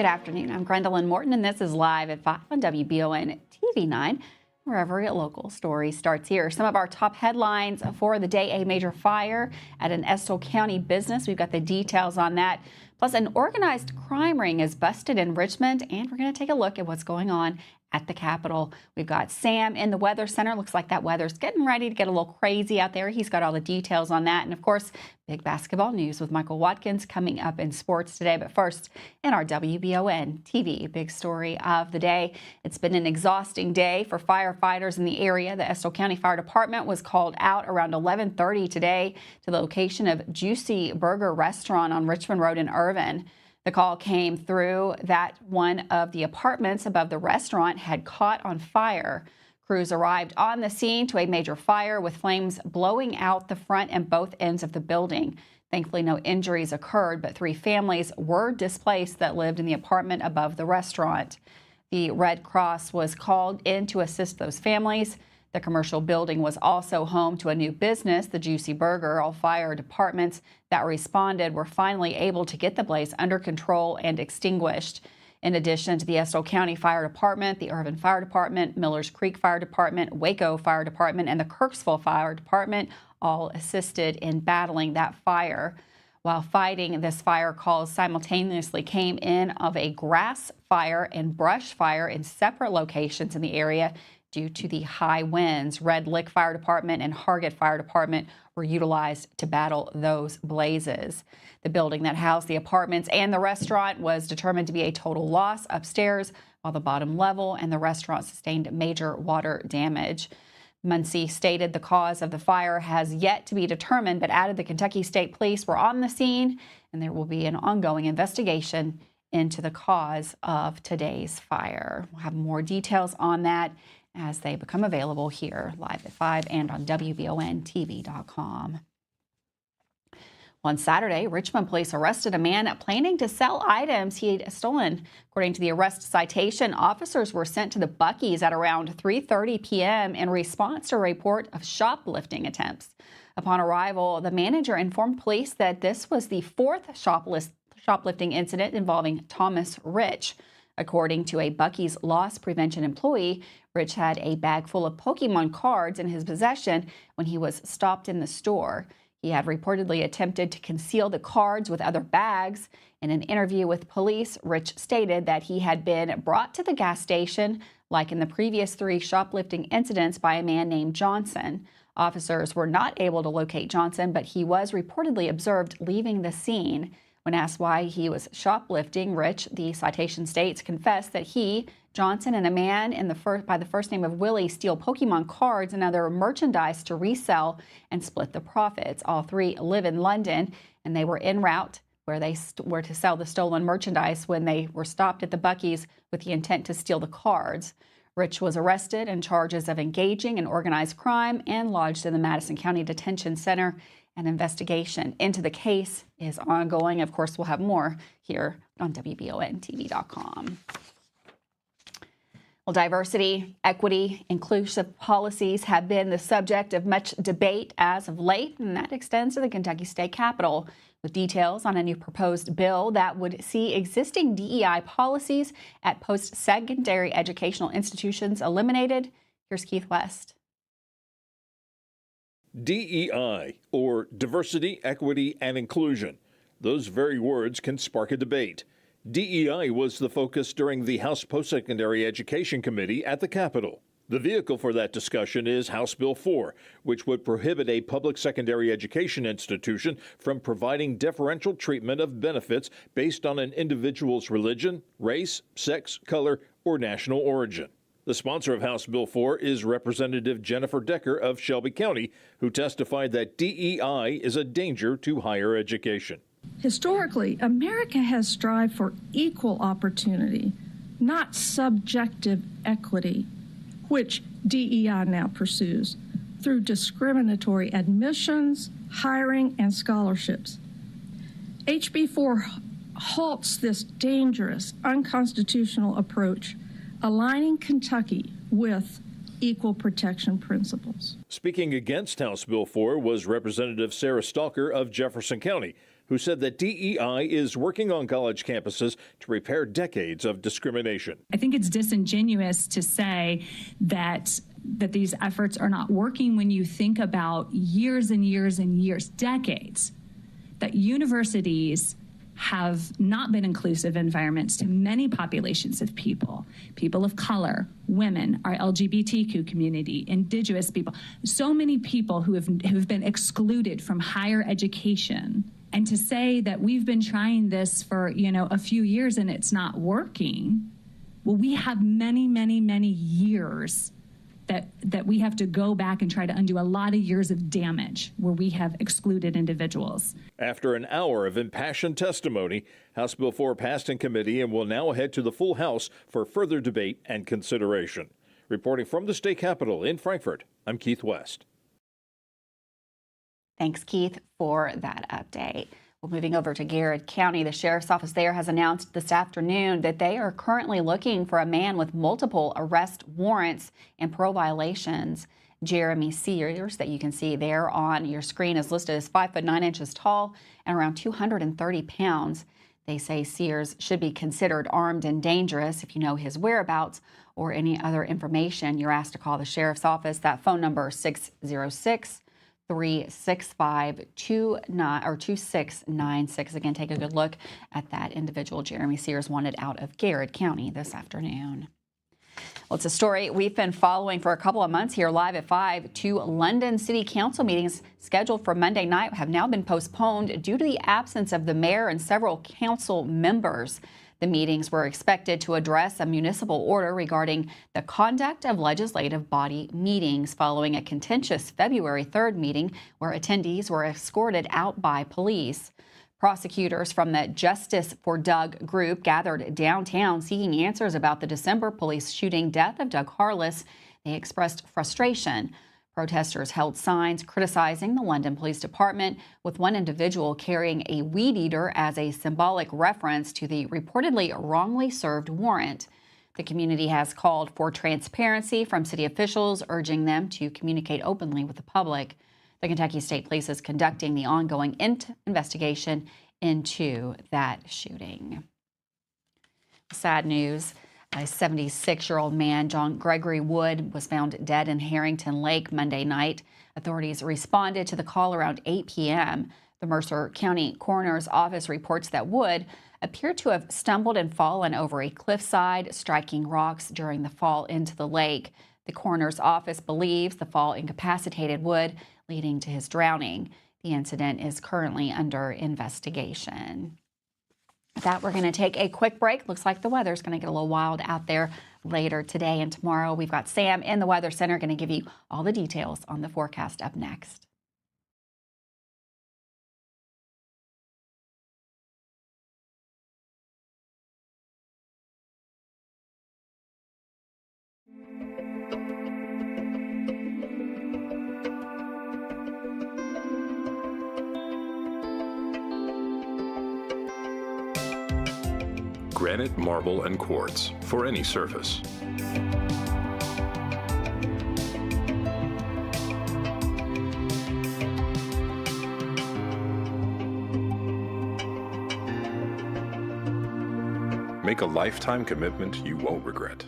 Good afternoon. I'm Gwendolyn Morton, and this is Live at 5 on WBON TV 9, where every local story starts here. Some of our top headlines for the day: a major fire at an Estill County business. We've got the details on that. Plus, an organized crime ring is busted in Richmond, and we're going to take a look at what's going on at the Capitol. We've got Sam in the Weather Center. Looks like that weather's getting ready to get a little crazy out there. He's got all the details on that. And of course, big basketball news with Michael Watkins coming up in sports today. But first, in our WBON TV big story of the day, it's been an exhausting day for firefighters in the area. The Estill County Fire Department was called out around 11:30 today to the location of Juicy Burger Restaurant on Richmond Road in Irvine. The call came through that one of the apartments above the restaurant had caught on fire. Crews arrived on the scene to a major fire with flames blowing out the front and both ends of the building. Thankfully, no injuries occurred, but 3 families were displaced that lived in the apartment above the restaurant. The Red Cross was called in to assist those families. The commercial building was also home to a new business, the Juicy Burger. All fire departments that responded were finally able to get the blaze under control and extinguished. In addition to the Estill County Fire Department, the Irvine Fire Department, Millers Creek Fire Department, Waco Fire Department, and the Kirksville Fire Department all assisted in battling that fire. While fighting this fire, calls simultaneously came in of a grass fire and brush fire in separate locations in the area. Due to the high winds, Red Lick Fire Department and Hargett Fire Department were utilized to battle those blazes. The building that housed the apartments and the restaurant was determined to be a total loss upstairs, while the bottom level and the restaurant sustained major water damage. Muncie stated the cause of the fire has yet to be determined, but added the Kentucky State Police were on the scene and there will be an ongoing investigation into the cause of today's fire. We'll have more details on that as they become available here live at 5 and on WBONTV.com. On Saturday, Richmond police arrested a man planning to sell items he had stolen. According to the arrest citation, officers were sent to the Buc-ee's at around 3:30 p.m. in response to a report of shoplifting attempts. Upon arrival, the manager informed police that this was the 4th shoplifting incident involving Thomas Rich. According to a Buc-ee's loss prevention employee, Rich had a bag full of Pokemon cards in his possession when he was stopped in the store. He had reportedly attempted to conceal the cards with other bags. In an interview with police, Rich stated that he had been brought to the gas station, like in the previous 3 shoplifting incidents, by a man named Johnson. Officers were not able to locate Johnson, but he was reportedly observed leaving the scene. When asked why he was shoplifting, Rich, the citation states, confessed that he, Johnson, and a man by the first name of Willie steal Pokemon cards and other merchandise to resell and split the profits. All 3 live in London, and they were en route where they were to sell the stolen merchandise when they were stopped at the Buc-ee's with the intent to steal the cards. Rich was arrested on charges of engaging in organized crime and lodged in the Madison County Detention Center. An investigation into the case is ongoing. Of course, we'll have more here on WBONTV.com. Well, diversity, equity, inclusive policies have been the subject of much debate as of late, and that extends to the Kentucky State Capitol. With details on a new proposed bill that would see existing DEI policies at post-secondary educational institutions eliminated, here's Keith West. DEI, or diversity, equity, and inclusion. Those very words can spark a debate. DEI was the focus during the House Post-Secondary Education Committee at the Capitol. The vehicle for that discussion is House Bill 4, which would prohibit a public secondary education institution from providing differential treatment of benefits based on an individual's religion, race, sex, color, or national origin. The sponsor of House Bill 4 is Representative Jennifer Decker of Shelby County, who testified that DEI is a danger to higher education. Historically, America has strived for equal opportunity, not subjective equity, which DEI now pursues through discriminatory admissions, hiring, and scholarships. HB 4 halts this dangerous, unconstitutional approach, aligning Kentucky with equal protection principles. Speaking against House Bill 4 was Representative Sarah Stalker of Jefferson County, who said that DEI is working on college campuses to repair decades of discrimination. I think it's disingenuous to say that these efforts are not working when you think about years and years and years, decades, that universities have not been inclusive environments to many populations of people of color, women, our LGBTQ community, indigenous people, so many people who have been excluded from higher education. And to say that we've been trying this for, a few years and it's not working, well, we have many, many, many years that we have to go back and try to undo a lot of years of damage where we have excluded individuals. After an hour of impassioned testimony, House Bill 4 passed in committee and will now head to the full House for further debate and consideration. Reporting from the state capitol in Frankfort, I'm Keith West. Thanks, Keith, for that update. Well, moving over to Garrett County, the sheriff's office there has announced this afternoon that they are currently looking for a man with multiple arrest warrants and parole violations. Jeremy Sears, that you can see there on your screen, is listed as 5'9" tall and around 230 pounds. They say Sears should be considered armed and dangerous. If you know his whereabouts or any other information, you're asked to call the sheriff's office. That phone number is 606-365-2696. Again, take a good look at that individual. Jeremy Sears wanted out of Garrett County this afternoon. Well, it's a story we've been following for a couple of months here live at 5. 2 London City Council meetings scheduled for Monday night have now been postponed due to the absence of the mayor and several council members. The meetings were expected to address a municipal order regarding the conduct of legislative body meetings following a contentious February 3rd meeting where attendees were escorted out by police. Prosecutors from the Justice for Doug group gathered downtown seeking answers about the December police shooting death of Doug Harless. They expressed frustration. Protesters held signs criticizing the London Police Department, with one individual carrying a weed eater as a symbolic reference to the reportedly wrongly served warrant. The community has called for transparency from city officials, urging them to communicate openly with the public. The Kentucky State Police is conducting the ongoing investigation into that shooting. Sad news. A 76-year-old man, John Gregory Wood, was found dead in Harrington Lake Monday night. Authorities responded to the call around 8 p.m. The Mercer County Coroner's Office reports that Wood appeared to have stumbled and fallen over a cliffside, striking rocks during the fall into the lake. The coroner's office believes the fall incapacitated Wood, leading to his drowning. The incident is currently under investigation. With that, we're going to take a quick break. Looks like the weather's going to get a little wild out there later today and tomorrow. We've got Sam in the Weather Center going to give you all the details on the forecast up next. Granite, marble, and quartz for any surface. Make a lifetime commitment you won't regret.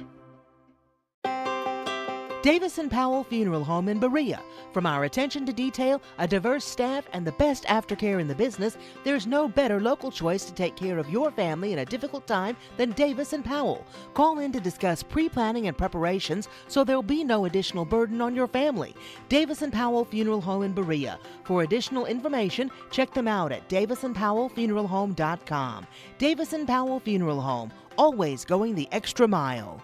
Davis & Powell Funeral Home in Berea. From our attention to detail, a diverse staff, and the best aftercare in the business, there's no better local choice to take care of your family in a difficult time than Davis & Powell. Call in to discuss pre-planning and preparations so there'll be no additional burden on your family. Davis & Powell Funeral Home in Berea. For additional information, check them out at davisandpowellfuneralhome.com. Davis & Powell Funeral Home, always going the extra mile.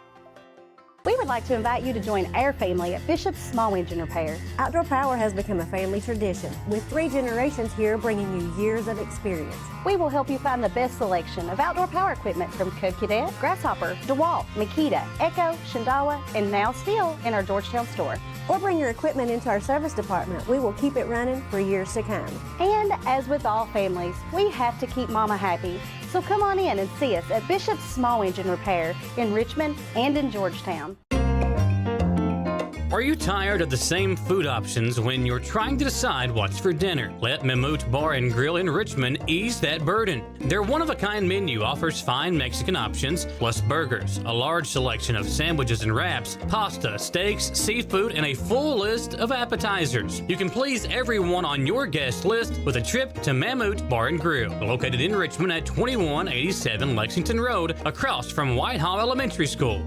We would like to invite you to join our family at Bishop's Small Engine Repair. Outdoor Power has become a family tradition, with 3 generations here bringing you years of experience. We will help you find the best selection of outdoor power equipment from Code Cadet, Grasshopper, DeWalt, Makita, Echo, Shindawa, and now Steel in our Georgetown store. Or bring your equipment into our service department. We will keep it running for years to come. And as with all families, we have to keep Mama happy. So come on in and see us at Bishop's Small Engine Repair in Richmond and in Georgetown. Are you tired of the same food options when you're trying to decide what's for dinner? Let Mammut Bar and Grill in Richmond ease that burden. Their one-of-a-kind menu offers fine Mexican options, plus burgers, a large selection of sandwiches and wraps, pasta, steaks, seafood, and a full list of appetizers. You can please everyone on your guest list with a trip to Mammut Bar and Grill, located in Richmond at 2187 Lexington Road, across from Whitehall Elementary School.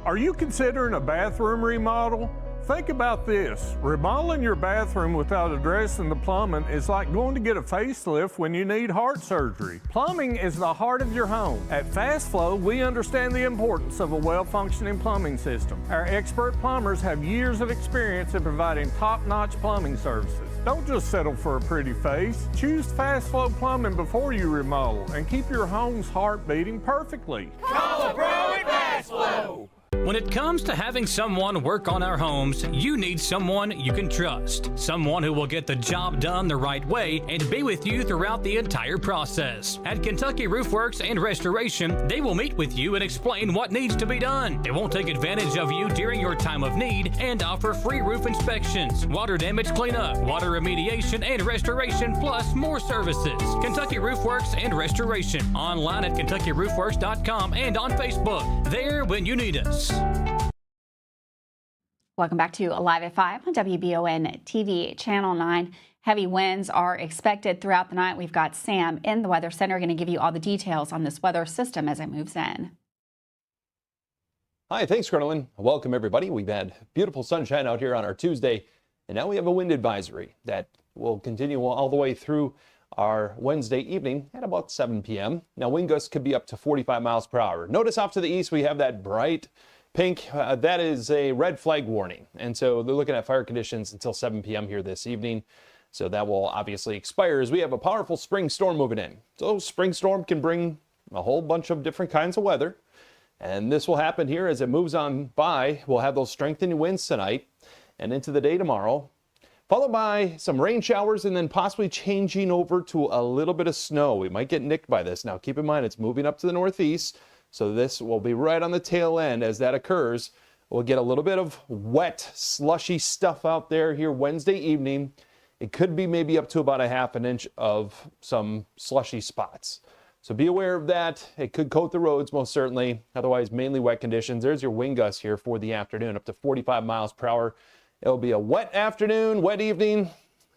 Are you considering a bathroom remodel? Think about this. Remodeling your bathroom without addressing the plumbing is like going to get a facelift when you need heart surgery. Plumbing is the heart of your home. At Fast Flow, we understand the importance of a well-functioning plumbing system. Our expert plumbers have years of experience in providing top-notch plumbing services. Don't just settle for a pretty face. Choose Fast Flow Plumbing before you remodel and keep your home's heart beating perfectly. Call a pro at Fast Flow. When it comes to having someone work on our homes, you need someone you can trust. Someone who will get the job done the right way and be with you throughout the entire process. At Kentucky Roof Works and Restoration, they will meet with you and explain what needs to be done. They won't take advantage of you during your time of need and offer free roof inspections, water damage cleanup, water remediation, and restoration, plus more services. Kentucky Roof Works and Restoration. Online at KentuckyRoofWorks.com and on Facebook. There when you need us. Welcome back to Live at 5 on WBON TV Channel 9. Heavy winds are expected throughout the night. We've got Sam in the Weather Center going to give you all the details on this weather system as it moves in. Hi, thanks, Carolyn. Welcome, everybody. We've had beautiful sunshine out here on our Tuesday, and now we have a wind advisory that will continue all the way through our Wednesday evening at about 7 p.m. Now, wind gusts could be up to 45 miles per hour. Notice off to the east, we have that bright pink. That is a red flag warning. And so they're looking at fire conditions until 7 p.m. here this evening. So that will obviously expire as we have a powerful spring storm moving in. So spring storm can bring a whole bunch of different kinds of weather. And this will happen here as it moves on by. We'll have those strengthening winds tonight and into the day tomorrow, followed by some rain showers and then possibly changing over to a little bit of snow. We might get nicked by this. Now keep in mind, it's moving up to the northeast. So this will be right on the tail end as that occurs. We'll get a little bit of wet, slushy stuff out there here Wednesday evening. It could be maybe up to about a ½ inch of some slushy spots. So be aware of that. It could coat the roads most certainly. Otherwise, mainly wet conditions. There's your wind gusts here for the afternoon, up to 45 miles per hour. It'll be a wet afternoon, wet evening,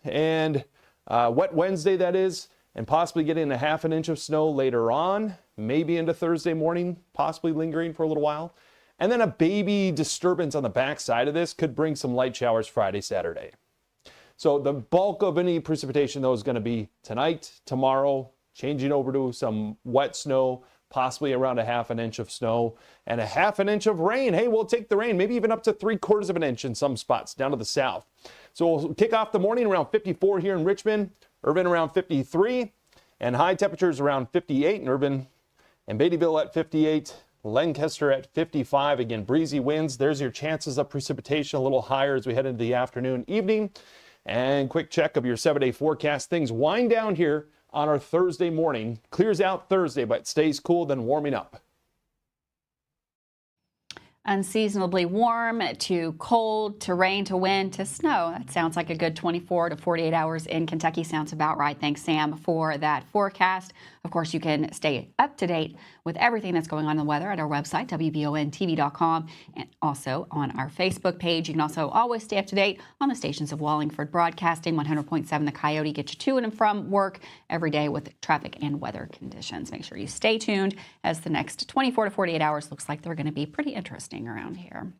and wet Wednesday, that is, and possibly getting a ½ inch of snow later on. Maybe into Thursday morning, possibly lingering for a little while. And then a baby disturbance on the backside of this could bring some light showers Friday, Saturday. So the bulk of any precipitation, though, is going to be tonight, tomorrow, changing over to some wet snow, possibly around a ½ inch of snow and a ½ inch of rain. Hey, we'll take the rain, maybe even up to 3/4 of an inch in some spots down to the south. So we'll kick off the morning around 54 here in Richmond, Irvine around 53, and high temperatures around 58 in Irvine, and Beattyville at 58, Lancaster at 55. Again, breezy winds. There's your chances of precipitation a little higher as we head into the afternoon, evening. And quick check of your 7-day forecast. Things wind down here on our Thursday morning. Clears out Thursday, but stays cool, then warming up. Unseasonably warm to cold to rain to wind to snow. That sounds like a good 24 to 48 hours in Kentucky. Sounds about right. Thanks, Sam, for that forecast. Of course, you can stay up to date with everything that's going on in the weather at our website, WBONTV.com, and also on our Facebook page. You can also always stay up to date on the stations of Wallingford Broadcasting, 100.7 The Coyote, get you to and from work every day with traffic and weather conditions. Make sure you stay tuned as the next 24 to 48 hours looks like they're going to be pretty interesting around here.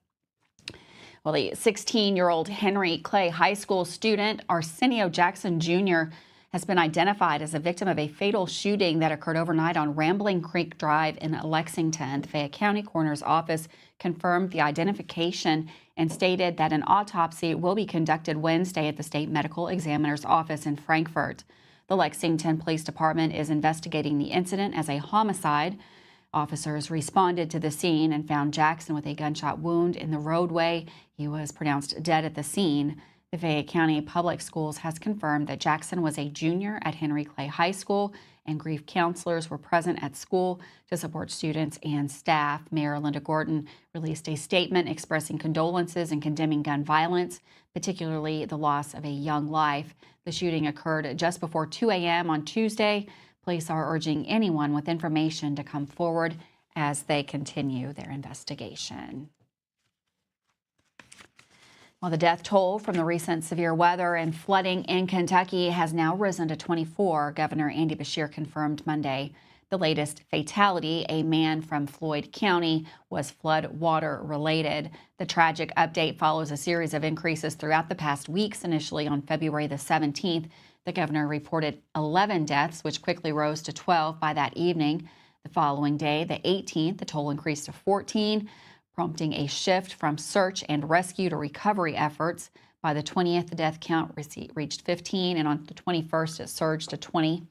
Well, the 16-year-old Henry Clay High School student Arsenio Jackson Jr. has been identified as a victim of a fatal shooting that occurred overnight on Rambling Creek Drive in Lexington. The Fayette County Coroner's Office confirmed the identification and stated that an autopsy will be conducted Wednesday at the State Medical Examiner's Office in Frankfort. The Lexington Police Department is investigating the incident as a homicide. Officers responded to the scene and found Jackson with a gunshot wound in the roadway. He was pronounced dead at the scene. The Fayette County Public Schools has confirmed that Jackson was a junior at Henry Clay High School, and grief counselors were present at school to support students and staff. Mayor Linda Gordon released a statement expressing condolences and condemning gun violence, particularly the loss of a young life. The shooting occurred just before 2 a.m. on Tuesday. Police are urging anyone with information to come forward as they continue their investigation. Well, the death toll from the recent severe weather and flooding in Kentucky has now risen to 24, Governor Andy Beshear confirmed Monday. The latest fatality, a man from Floyd County, was flood water related. The tragic update follows a series of increases throughout the past weeks. Initially on February the 17th, the governor reported 11 deaths, which quickly rose to 12 by that evening. The following day, the 18th, the toll increased to 14, prompting a shift from search and rescue to recovery efforts. By the 20th, the death count reached 15, and on the 21st, it surged to 20.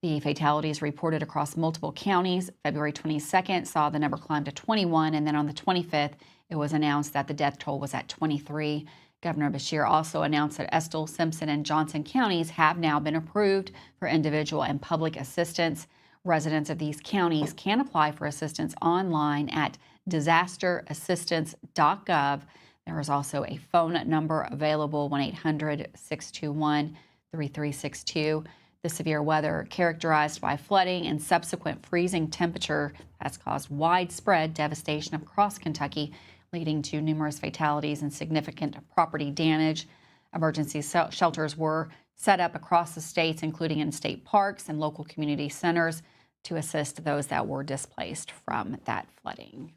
The fatalities reported across multiple counties. February 22nd saw the number climb to 21, and then on the 25th, it was announced that the death toll was at 23. Governor Beshear also announced that Estill, Simpson, and Johnson counties have now been approved for individual and public assistance. Residents of these counties can apply for assistance online at disasterassistance.gov. There is also a phone number available, 1-800-621-3362. The severe weather, characterized by flooding and subsequent freezing temperature, has caused widespread devastation across Kentucky, leading to numerous fatalities and significant property damage. Emergency shelters were set up across the states, including in state parks and local community centers, to assist those that were displaced from that flooding.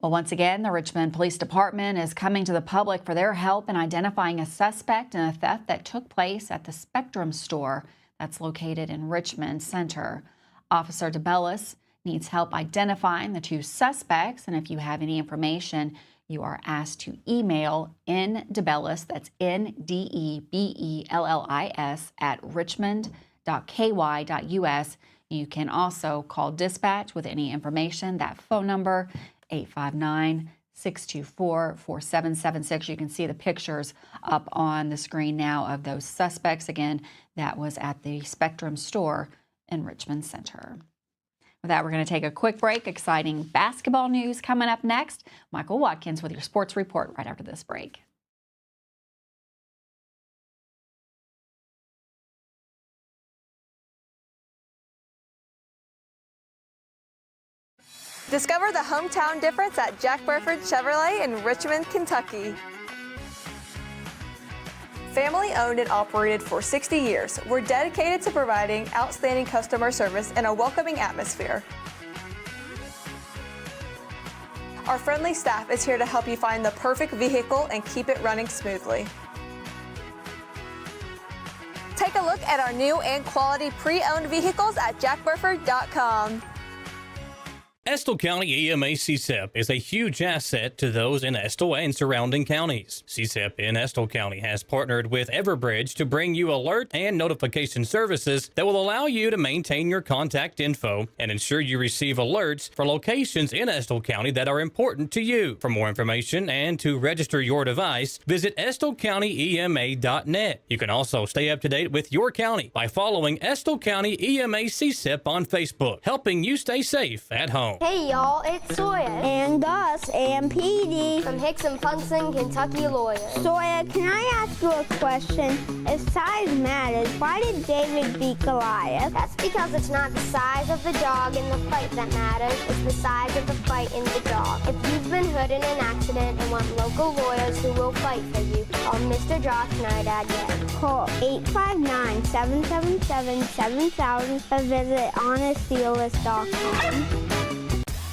Well, once again, the Richmond Police Department is coming to the public for their help in identifying a suspect in a theft that took place at the Spectrum store that's located in Richmond Center. Officer DeBellis needs help identifying the two suspects, and if you have any information, you are asked to email ndebellis, that's NDEBELLIS, at richmond.ky.us. You can also call dispatch with any information. That phone number, 859-624-4776. You can see the pictures up on the screen now of those suspects. Again, that was at the Spectrum store in Richmond Center. With that, we're going to take a quick break. Exciting basketball news coming up next. Michael Watkins with your sports report right after this break. Discover the hometown difference at Jack Burford Chevrolet in Richmond, Kentucky. Family owned and operated for 60 years, we're dedicated to providing outstanding customer service in a welcoming atmosphere. Our friendly staff is here to help you find the perfect vehicle and keep it running smoothly. Take a look at our new and quality pre-owned vehicles at jackburford.com. Estill County EMA CSEP is a huge asset to those in Estill and surrounding counties. CSEP in Estill County has partnered with Everbridge to bring you alert and notification services that will allow you to maintain your contact info and ensure you receive alerts for locations in Estill County that are important to you. For more information and to register your device, visit EstillCountyEMA.net. You can also stay up to date with your county by following Estill County EMA CSEP on Facebook, helping you stay safe at home. Hey y'all, it's Sawyer. And us, AMPD. From Hicks and Funson, Kentucky Lawyers. Sawyer, can I ask you a question? If size matters, why did David beat Goliath? That's because it's not the size of the dog in the fight that matters, it's the size of the fight in the dog. If you've been hurt in an accident and want local lawyers who will fight for you, call Mr. Josh Nydad again. Call 859-777-7000 or visit honestdealist.com.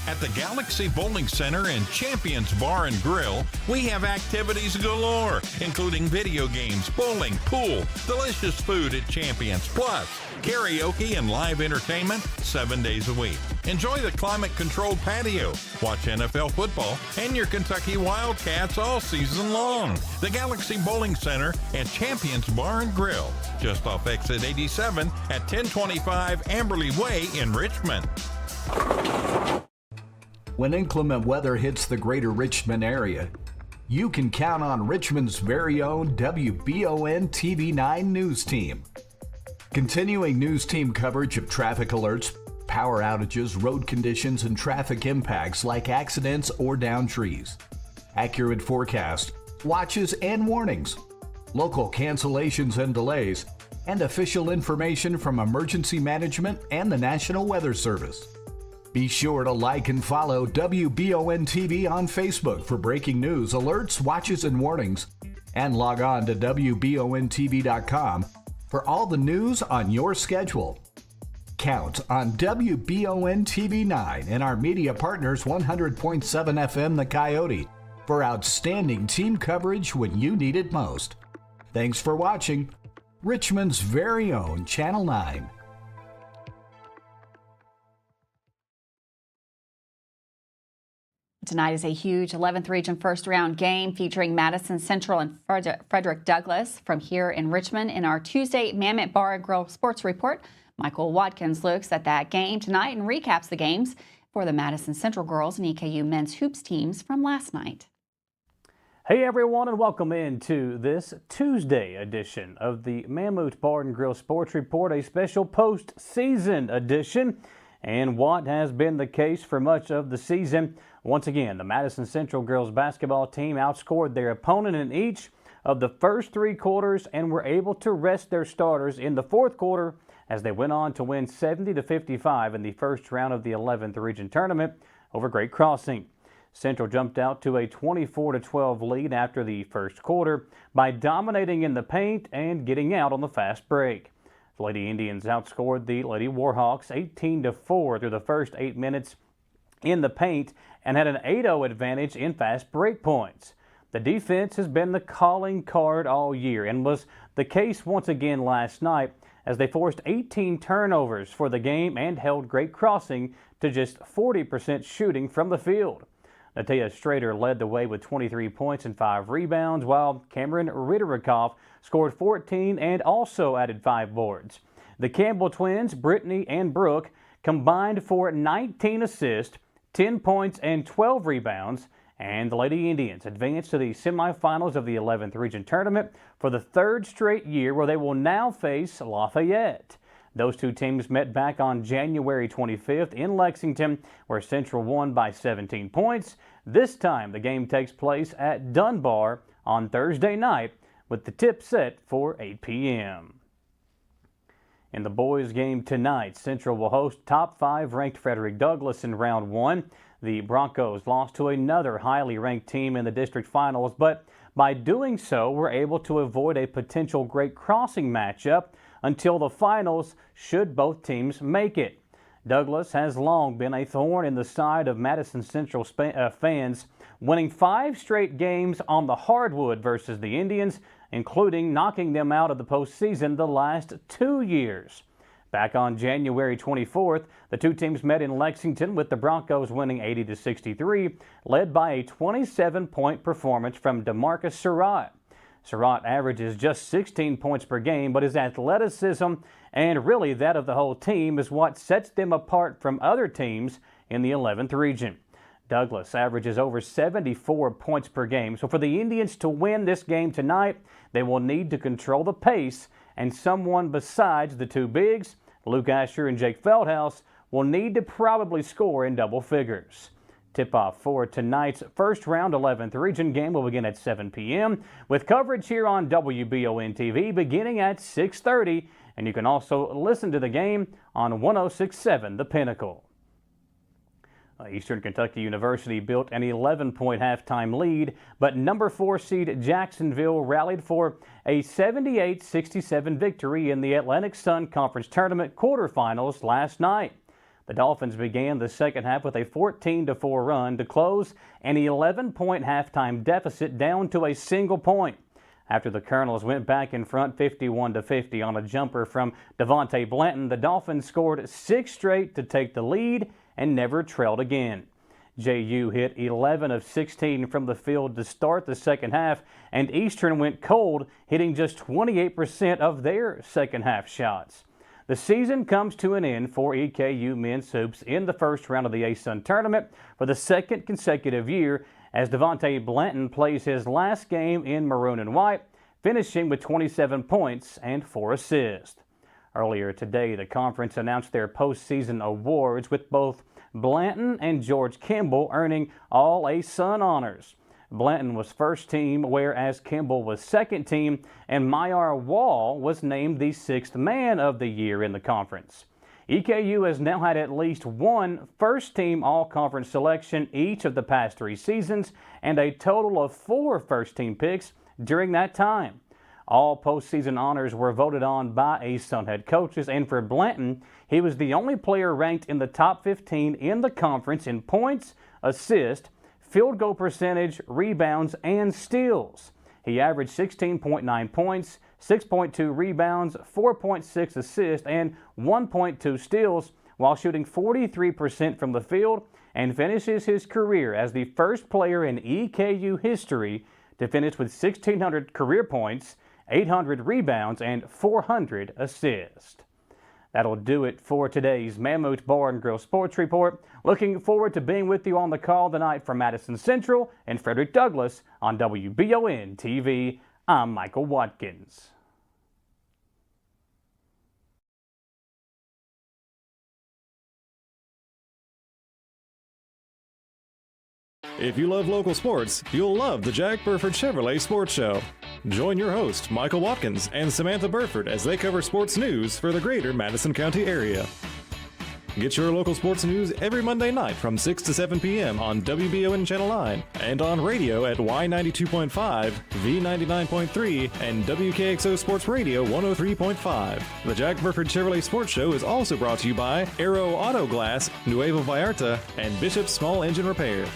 At the Galaxy Bowling Center and Champions Bar and Grill, we have activities galore, including video games, bowling, pool, delicious food at Champions, plus karaoke and live entertainment 7 days a week. Enjoy the climate-controlled patio, watch NFL football, and your Kentucky Wildcats all season long. The Galaxy Bowling Center and Champions Bar and Grill, just off exit 87 at 1025 Amberley Way in Richmond. When inclement weather hits the greater Richmond area, you can count on Richmond's very own WBON TV9 News Team. Continuing news team coverage of traffic alerts, power outages, road conditions, and traffic impacts like accidents or downed trees. Accurate forecast, watches and warnings, local cancellations and delays, and official information from emergency management and the National Weather Service. Be sure to like and follow WBON TV on Facebook for breaking news, alerts, watches, and warnings, and log on to WBONTV.com for all the news on your schedule. Count on WBON TV9 and our media partners 100.7 FM The Coyote for outstanding team coverage when you need it most. Thanks for watching Richmond's very own Channel 9. Tonight is a huge 11th Region first round game featuring Madison Central and Frederick Douglass. From here in Richmond, in our Tuesday Mammoth Bar and Grill Sports Report, Michael Watkins looks at that game tonight and recaps the games for the Madison Central girls and EKU men's hoops teams from last night. Hey everyone, and welcome into this Tuesday edition of the Mammoth Bar and Grill Sports Report, a special postseason edition. And what has been the case for much of the season, once again, the Madison Central girls basketball team outscored their opponent in each of the first three quarters and were able to rest their starters in the fourth quarter as they went on to win 70-55 in the first round of the 11th Region Tournament over Great Crossing. Central jumped out to a 24-12 lead after the first quarter by dominating in the paint and getting out on the fast break. The Lady Indians outscored the Lady Warhawks 18-4 through the first 8 minutes in the paint and had an 8-0 advantage in fast break points. The defense has been the calling card all year and was the case once again last night as they forced 18 turnovers for the game and held Great Crossing to just 40% shooting from the field. Natia Strader led the way with 23 points and 5 rebounds, while Cameron Ritterikoff scored 14 and also added 5 boards. The Campbell twins, Brittany and Brooke, combined for 19 assists, 10 points, and 12 rebounds, and the Lady Indians advanced to the semifinals of the 11th Region Tournament for the third straight year, where they will now face Lafayette. Those two teams met back on January 25th in Lexington, where Central won by 17 points. This time, the game takes place at Dunbar on Thursday night, with the tip set for 8 p.m. In the boys' game tonight, Central will host top 5 ranked Frederick Douglass in round 1. The Broncos lost to another highly ranked team in the district finals, but by doing so, were able to avoid a potential Great Crossing matchup until the finals, should both teams make it. Douglass has long been a thorn in the side of Madison Central fans, winning 5 straight games on the hardwood versus the Indians, including knocking them out of the postseason the last 2 years. Back on January 24th, the two teams met in Lexington, with the Broncos winning 80-63, led by a 27-point performance from DeMarcus Surratt. Surratt averages just 16 points per game, but his athleticism and really that of the whole team is what sets them apart from other teams in the 11th Region. Douglass averages over 74 points per game, so for the Indians to win this game tonight, they will need to control the pace, and someone besides the two bigs, Luke Asher and Jake Feldhouse, will need to probably score in double figures. Tip-off for tonight's first round 11th Region game will begin at 7 p.m. with coverage here on WBON TV beginning at 6:30, and you can also listen to the game on 106.7 The Pinnacle. Eastern Kentucky University built an 11-point halftime lead, but number 4 seed Jacksonville rallied for a 78-67 victory in the Atlantic Sun Conference Tournament quarterfinals last night. The Dolphins began the second half with a 14-4 run to close an 11-point halftime deficit down to a single point. After the Colonels went back in front 51-50 on a jumper from Devontae Blanton, the Dolphins scored 6 straight to take the lead and never trailed again. JU hit 11 of 16 from the field to start the second half, and Eastern went cold, hitting just 28% of their second half shots. The season comes to an end for EKU men's hoops in the first round of the A-Sun tournament for the second consecutive year, as Devontae Blanton plays his last game in maroon and white, finishing with 27 points and 4 assists. Earlier today, the conference announced their postseason awards, with both Blanton and George Kimball earning all ASUN honors. Blanton was first team, whereas Kimball was second team, and Myar Wall was named the 6th man of the year in the conference. EKU has now had at least one first-team all-conference selection each of the past 3 seasons, and a total of 4 first-team picks during that time. All postseason honors were voted on by ASUN head coaches, and for Blanton, he was the only player ranked in the top 15 in the conference in points, assists, field goal percentage, rebounds, and steals. He averaged 16.9 points, 6.2 rebounds, 4.6 assists, and 1.2 steals, while shooting 43% from the field, and finishes his career as the first player in EKU history to finish with 1,600 career points, 800 rebounds, and 400 assists. That'll do it for today's Mammoth Bar and Grill Sports Report. Looking forward to being with you on the call tonight from Madison Central and Frederick Douglass on WBON TV. I'm Michael Watkins. If you love local sports, you'll love the Jack Burford Chevrolet Sports Show. Join your host, Michael Watkins, and Samantha Burford as they cover sports news for the greater Madison County area. Get your local sports news every Monday night from 6 to 7 p.m. on WBON Channel 9 and on radio at Y92.5, V99.3, and WKXO Sports Radio 103.5. The Jack Burford Chevrolet Sports Show is also brought to you by Aero Auto Glass, Nuevo Vallarta, and Bishop's Small Engine Repair.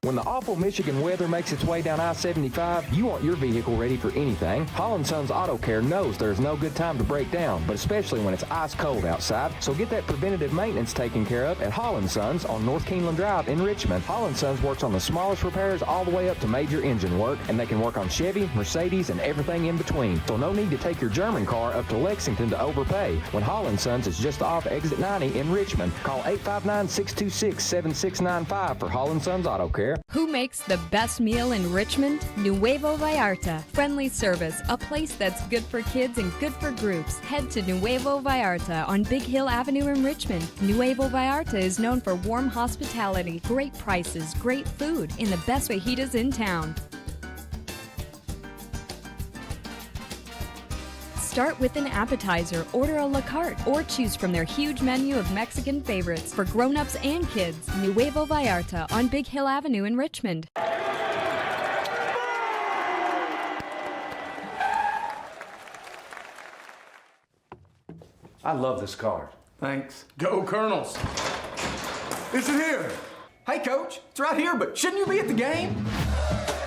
When the awful Michigan weather makes its way down I-75, you want your vehicle ready for anything. Holland Sons Auto Care knows there's no good time to break down, but especially when it's ice cold outside. So get that preventative maintenance taken care of at Holland Sons on North Keeneland Drive in Richmond. Holland Sons works on the smallest repairs all the way up to major engine work, and they can work on Chevy, Mercedes, and everything in between. So no need to take your German car up to Lexington to overpay when Holland Sons is just off exit 90 in Richmond. Call 859-626-7695 for Holland Sons Auto Care. Who makes the best meal in Richmond? Nuevo Vallarta. Friendly service, a place that's good for kids and good for groups. Head to Nuevo Vallarta on Big Hill Avenue in Richmond. Nuevo Vallarta is known for warm hospitality, great prices, great food, and the best fajitas in town. Start with an appetizer, order a la carte, or choose from their huge menu of Mexican favorites for grown-ups and kids. Nuevo Vallarta on Big Hill Avenue in Richmond. I love this card. Thanks. Go Colonels! Is it here? Hey, Coach, it's right here, but shouldn't you be at the game?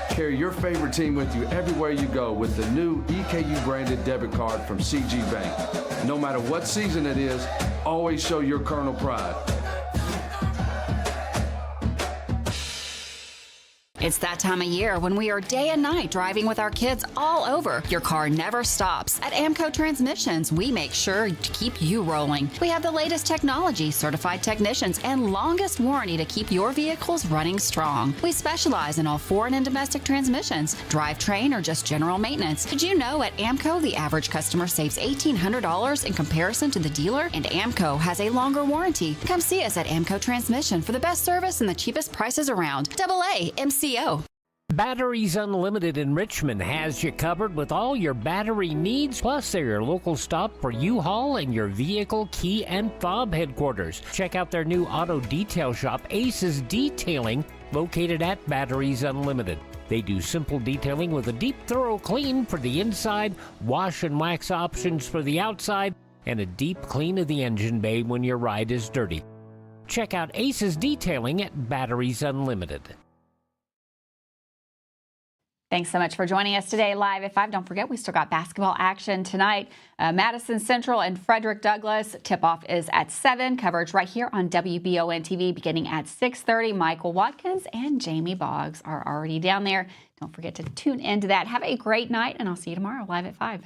Carry your favorite team with you everywhere you go with the new EKU branded debit card from CG Bank. No matter what season it is, always show your Colonel pride. It's that time of year when we are day and night driving with our kids all over. Your car never stops. At AMCO Transmissions, we make sure to keep you rolling. We have the latest technology, certified technicians, and longest warranty to keep your vehicles running strong. We specialize in all foreign and domestic transmissions, drivetrain, or just general maintenance. Did you know at AMCO the average customer saves $1,800 in comparison to the dealer? And AMCO has a longer warranty. Come see us at AMCO Transmission for the best service and the cheapest prices around. AA MCO. Batteries Unlimited in Richmond has you covered with all your battery needs, plus they're your local stop for U-Haul and your vehicle key and fob headquarters. Check out their new auto detail shop, Aces Detailing, located at Batteries Unlimited. They do simple detailing with a deep, thorough clean for the inside, wash and wax options for the outside, and a deep clean of the engine bay when your ride is dirty. Check out Aces Detailing at Batteries Unlimited. Thanks so much for joining us today live at 5. Don't forget, we still got basketball action tonight. Madison Central and Frederick Douglass. Tip-off is at 7. Coverage right here on WBON TV beginning at 6:30. Michael Watkins and Jamie Boggs are already down there. Don't forget to tune into that. Have a great night, and I'll see you tomorrow live at 5.